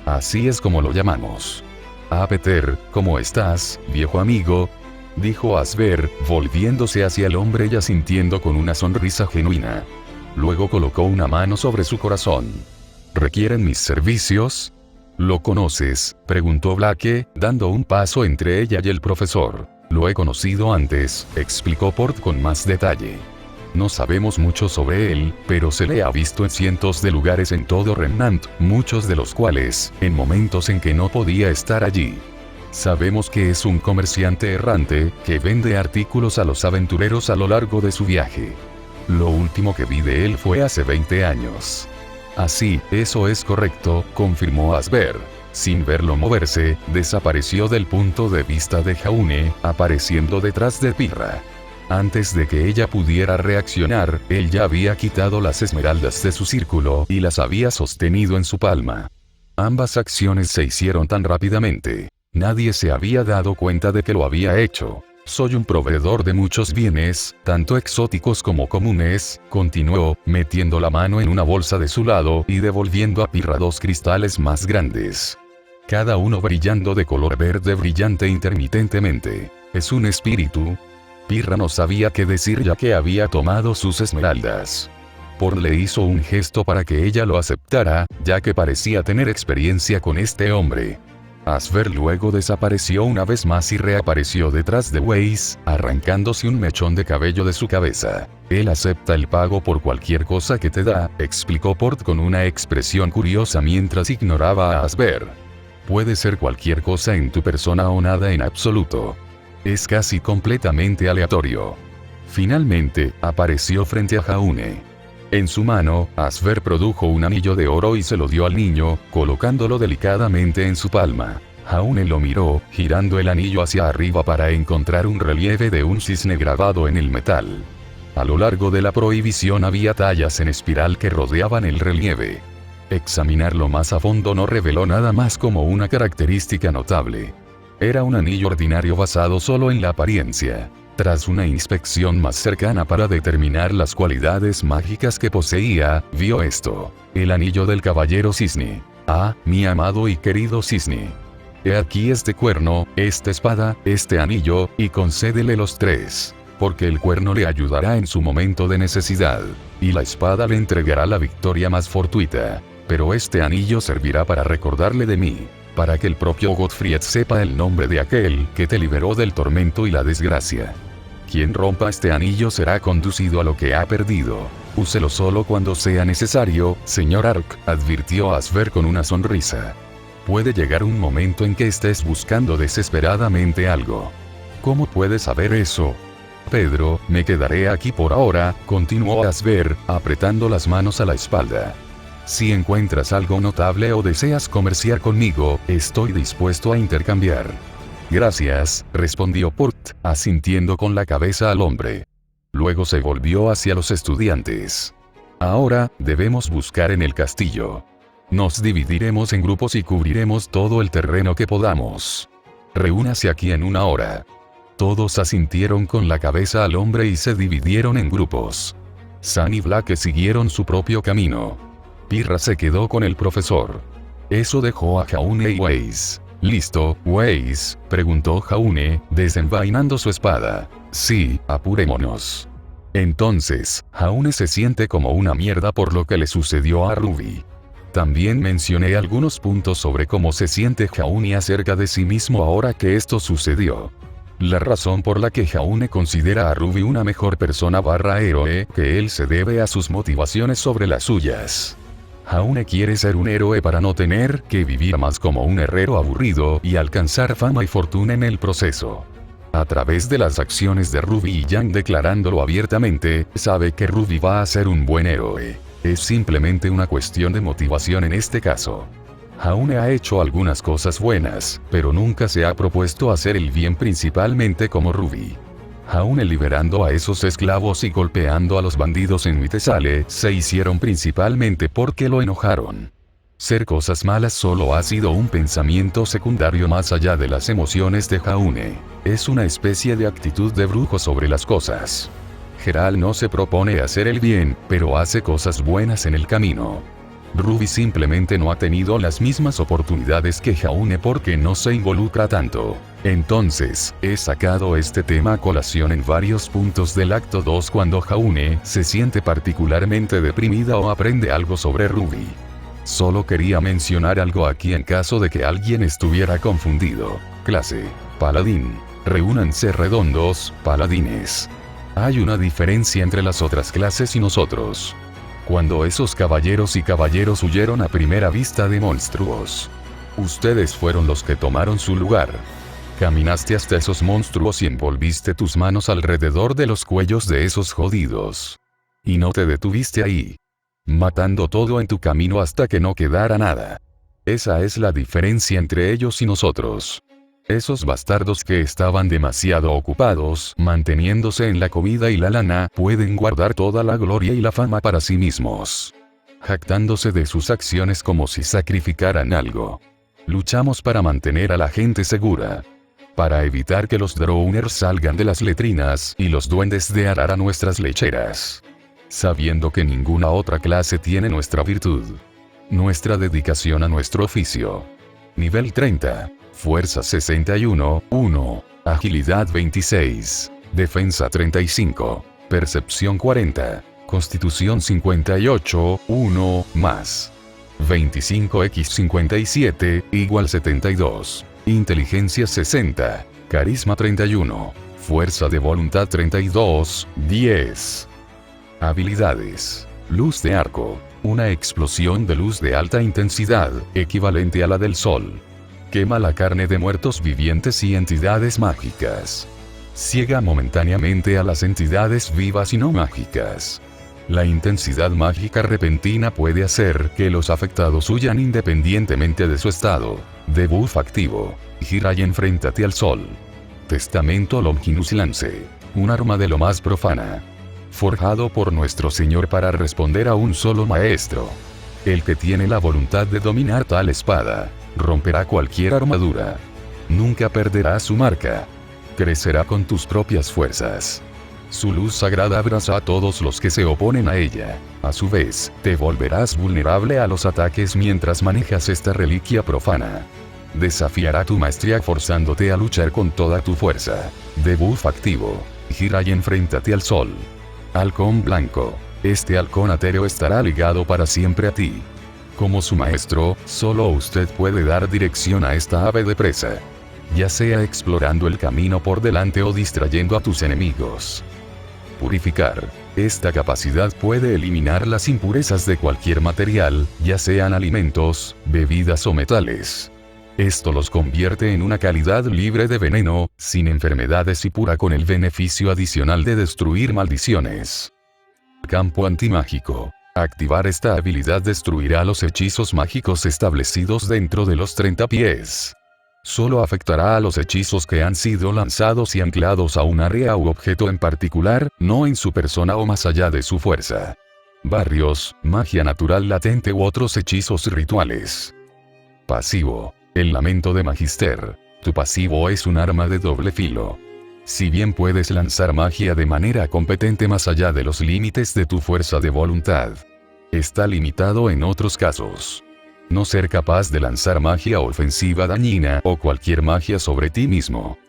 «Así es como lo llamamos». «Ah, Peter, ¿cómo estás, viejo amigo?», dijo Asver, volviéndose hacia el hombre y asintiendo con una sonrisa genuina. Luego colocó una mano sobre su corazón. «¿Requieren mis servicios?». «¿Lo conoces?», preguntó Blake, dando un paso entre ella y el profesor. «Lo he conocido antes», explicó Port con más detalle. «No sabemos mucho sobre él, pero se le ha visto en cientos de lugares en todo Remnant, muchos de los cuales, en momentos en que no podía estar allí. Sabemos que es un comerciante errante, que vende artículos a los aventureros a lo largo de su viaje. Lo último que vi de él fue hace 20 años». «Así, eso es correcto», confirmó Asver. Sin verlo moverse, desapareció del punto de vista de Jaune, apareciendo detrás de Pirra. Antes de que ella pudiera reaccionar, él ya había quitado las esmeraldas de su círculo y las había sostenido en su palma. Ambas acciones se hicieron tan rápidamente. Nadie se había dado cuenta de que lo había hecho. «Soy un proveedor de muchos bienes, tanto exóticos como comunes», continuó, metiendo la mano en una bolsa de su lado y devolviendo a Pirra 2 cristales más grandes. Cada uno brillando de color verde brillante intermitentemente. «¿Es un espíritu?». Pirra no sabía qué decir ya que había tomado sus esmeraldas. Port le hizo un gesto para que ella lo aceptara, ya que parecía tener experiencia con este hombre. Asver luego desapareció una vez más y reapareció detrás de Weiss, arrancándose un mechón de cabello de su cabeza. «Él acepta el pago por cualquier cosa que te da», explicó Port con una expresión curiosa mientras ignoraba a Asver. «Puede ser cualquier cosa en tu persona o nada en absoluto. Es casi completamente aleatorio». Finalmente, apareció frente a Jaune. En su mano, Asver produjo un anillo de oro y se lo dio al niño, colocándolo delicadamente en su palma. Jaune lo miró, girando el anillo hacia arriba para encontrar un relieve de un cisne grabado en el metal. A lo largo de la prohibición había tallas en espiral que rodeaban el relieve. Examinarlo más a fondo no reveló nada más como una característica notable. Era un anillo ordinario basado solo en la apariencia. Tras una inspección más cercana para determinar las cualidades mágicas que poseía, vio esto: el anillo del caballero cisne. «Ah, mi amado y querido cisne. He aquí este cuerno, esta espada, este anillo, y concédele los 3. Porque el cuerno le ayudará en su momento de necesidad. Y la espada le entregará la victoria más fortuita. Pero este anillo servirá para recordarle de mí. Para que el propio Godfried sepa el nombre de aquel que te liberó del tormento y la desgracia». Quien rompa este anillo será conducido a lo que ha perdido. Úselo solo cuando sea necesario, señor Ark, advirtió Asver con una sonrisa. Puede llegar un momento en que estés buscando desesperadamente algo. ¿Cómo puedes saber eso? Pedro, me quedaré aquí por ahora, continuó Asver, apretando las manos a la espalda. Si encuentras algo notable o deseas comerciar conmigo, estoy dispuesto a intercambiar. Gracias, respondió Port, asintiendo con la cabeza al hombre. Luego se volvió hacia los estudiantes. Ahora, debemos buscar en el castillo. Nos dividiremos en grupos y cubriremos todo el terreno que podamos. Reúnase aquí en 1 hora. Todos asintieron con la cabeza al hombre y se dividieron en grupos. San y Blake siguieron su propio camino. Pirra se quedó con el profesor. Eso dejó a Jaune y Weiss. ¿Listo, Weiss?, preguntó Jaune, desenvainando su espada. Sí, apurémonos. Entonces, Jaune se siente como una mierda por lo que le sucedió a Ruby. También mencioné algunos puntos sobre cómo se siente Jaune acerca de sí mismo ahora que esto sucedió. La razón por la que Jaune considera a Ruby una mejor persona / héroe que él se debe a sus motivaciones sobre las suyas. Jaune quiere ser un héroe para no tener que vivir más como un herrero aburrido y alcanzar fama y fortuna en el proceso. A través de las acciones de Ruby y Yang declarándolo abiertamente, sabe que Ruby va a ser un buen héroe. Es simplemente una cuestión de motivación en este caso. Jaune ha hecho algunas cosas buenas, pero nunca se ha propuesto hacer el bien principalmente como Ruby. Jaune liberando a esos esclavos y golpeando a los bandidos en Mitesale se hicieron principalmente porque lo enojaron. Ser cosas malas solo ha sido un pensamiento secundario más allá de las emociones de Jaune. Es una especie de actitud de brujo sobre las cosas. Geralt no se propone hacer el bien, pero hace cosas buenas en el camino. Ruby simplemente no ha tenido las mismas oportunidades que Jaune porque no se involucra tanto. Entonces, he sacado este tema a colación en varios puntos del acto 2 cuando Jaune se siente particularmente deprimida o aprende algo sobre Ruby. Solo quería mencionar algo aquí en caso de que alguien estuviera confundido. Clase: Paladín. Reúnanse redondos, paladines. Hay una diferencia entre las otras clases y nosotros. Cuando esos caballeros y caballeros huyeron a primera vista de monstruos, ustedes fueron los que tomaron su lugar. Caminaste hasta esos monstruos y envolviste tus manos alrededor de los cuellos de esos jodidos. Y no te detuviste ahí, matando todo en tu camino hasta que no quedara nada. Esa es la diferencia entre ellos y nosotros. Esos bastardos que estaban demasiado ocupados manteniéndose en la comida y la lana pueden guardar toda la gloria y la fama para sí mismos, jactándose de sus acciones como si sacrificaran algo. Luchamos para mantener a la gente segura, para evitar que los Drowners salgan de las letrinas y los duendes de arar a nuestras lecheras, sabiendo que ninguna otra clase tiene nuestra virtud, nuestra dedicación a nuestro oficio. Nivel 30. Fuerza 61, 1. Agilidad 26. Defensa 35. Percepción 40. Constitución 58, 1, más. 25x57, igual 72. Inteligencia 60. Carisma 31. Fuerza de voluntad 32, 10. Habilidades. Luz de arco. Una explosión de luz de alta intensidad, equivalente a la del sol. Quema la carne de muertos vivientes y entidades mágicas. Ciega momentáneamente a las entidades vivas y no mágicas. La intensidad mágica repentina puede hacer que los afectados huyan independientemente de su estado. Debuff activo. Gira y enfréntate al sol. Testamento Longinus Lance. Un arma de lo más profana. Forjado por nuestro Señor para responder a un solo maestro. El que tiene la voluntad de dominar tal espada romperá cualquier armadura. Nunca perderá su marca. Crecerá con tus propias fuerzas. Su luz sagrada abraza a todos los que se oponen a ella. A su vez, te volverás vulnerable a los ataques mientras manejas esta reliquia profana. Desafiará tu maestría forzándote a luchar con toda tu fuerza. Debuff activo. Gira y enfréntate al sol. Halcón blanco. Este halcón atéreo estará ligado para siempre a ti. Como su maestro, solo usted puede dar dirección a esta ave de presa. ya sea explorando el camino por delante o distrayendo a tus enemigos. Purificar. Esta capacidad puede eliminar las impurezas de cualquier material, ya sean alimentos, bebidas o metales. Esto los convierte en una calidad libre de veneno, sin enfermedades y pura con el beneficio adicional de destruir maldiciones. Campo antimágico. Activar esta habilidad destruirá los hechizos mágicos establecidos dentro de los 30 pies. Solo afectará a los hechizos que han sido lanzados y anclados a un área u objeto en particular, no en su persona o más allá de su fuerza. Barrios, magia natural latente u otros hechizos rituales. Pasivo. El lamento de Magister. Tu pasivo es un arma de doble filo. Si bien puedes lanzar magia de manera competente más allá de los límites de tu fuerza de voluntad, está limitado en otros casos. No ser capaz de lanzar magia ofensiva dañina o cualquier magia sobre ti mismo.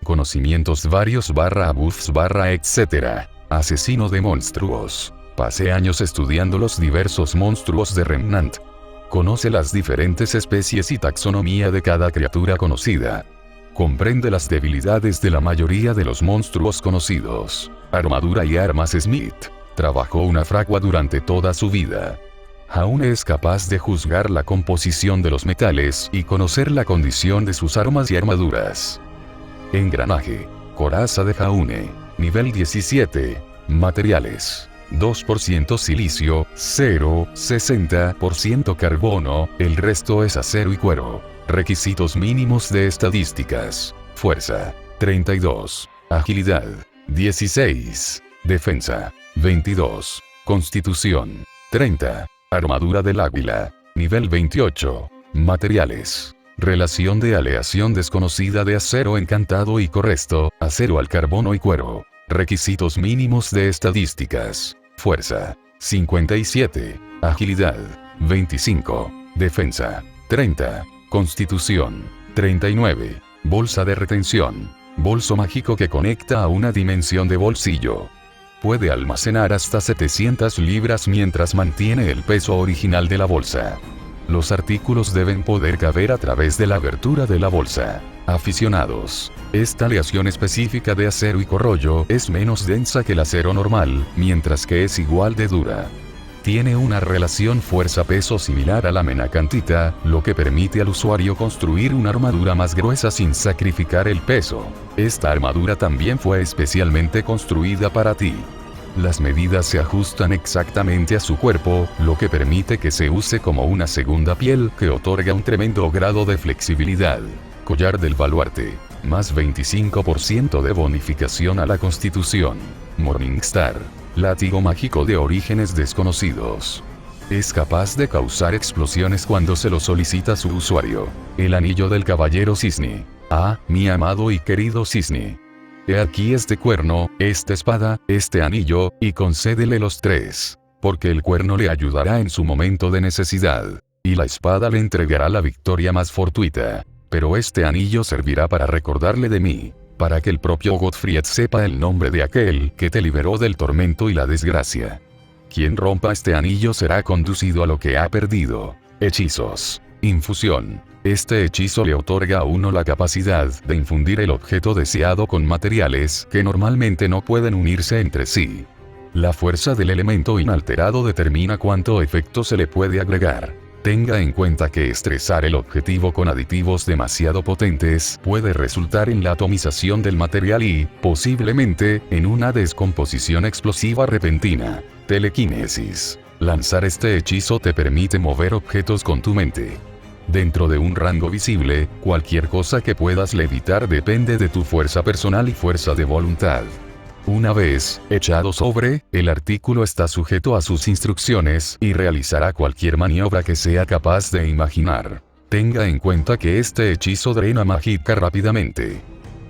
Conocimientos varios /buffs etc. Asesino de monstruos. Pasé años estudiando los diversos monstruos de Remnant. Conoce las diferentes especies y taxonomía de cada criatura conocida. Comprende las debilidades de la mayoría de los monstruos conocidos. Armadura y armas Smith. Trabajó una fragua durante toda su vida. Aún es capaz de juzgar la composición de los metales y conocer la condición de sus armas y armaduras. Engranaje. Coraza de Jaune. Nivel 17. Materiales. 2% silicio, 0,60% carbono, el resto es acero y cuero. Requisitos mínimos de estadísticas. Fuerza. 32. Agilidad. 16. Defensa. 22. Constitución. 30. Armadura del águila. Nivel 28. Materiales. Relación de aleación desconocida de acero encantado y corresto, acero al carbono y cuero. Requisitos mínimos de estadísticas. Fuerza. 57. Agilidad. 25. Defensa. 30. Constitución. 39. Bolsa de retención. Bolso mágico que conecta a una dimensión de bolsillo. Puede almacenar hasta 700 libras mientras mantiene el peso original de la bolsa. Los artículos deben poder caber a través de la abertura de la bolsa. Aficionados. Esta aleación específica de acero y corrollo es menos densa que el acero normal, mientras que es igual de dura. Tiene una relación fuerza-peso similar a la menacantita, lo que permite al usuario construir una armadura más gruesa sin sacrificar el peso. Esta armadura también fue especialmente construida para ti. Las medidas se ajustan exactamente a su cuerpo, lo que permite que se use como una segunda piel que otorga un tremendo grado de flexibilidad. Collar del baluarte. Más 25% de bonificación a la constitución. Morningstar. Látigo mágico de orígenes desconocidos. Es capaz de causar explosiones cuando se lo solicita su usuario. El anillo del caballero cisne. Ah, mi amado y querido cisne. He aquí este cuerno, esta espada, este anillo, y concédele los 3. Porque el cuerno le ayudará en su momento de necesidad. Y la espada le entregará la victoria más fortuita. Pero este anillo servirá para recordarle de mí. Para que el propio Godfried sepa el nombre de aquel que te liberó del tormento y la desgracia. Quien rompa este anillo será conducido a lo que ha perdido. Hechizos. Infusión. Este hechizo le otorga a uno la capacidad de infundir el objeto deseado con materiales que normalmente no pueden unirse entre sí. La fuerza del elemento inalterado determina cuánto efecto se le puede agregar. Tenga en cuenta que estresar el objetivo con aditivos demasiado potentes puede resultar en la atomización del material y, posiblemente, en una descomposición explosiva repentina. Telequinesis. Lanzar este hechizo te permite mover objetos con tu mente. Dentro de un rango visible, cualquier cosa que puedas levitar depende de tu fuerza personal y fuerza de voluntad. Una vez echado sobre, el artículo está sujeto a sus instrucciones y realizará cualquier maniobra que sea capaz de imaginar. Tenga en cuenta que este hechizo drena mágica rápidamente.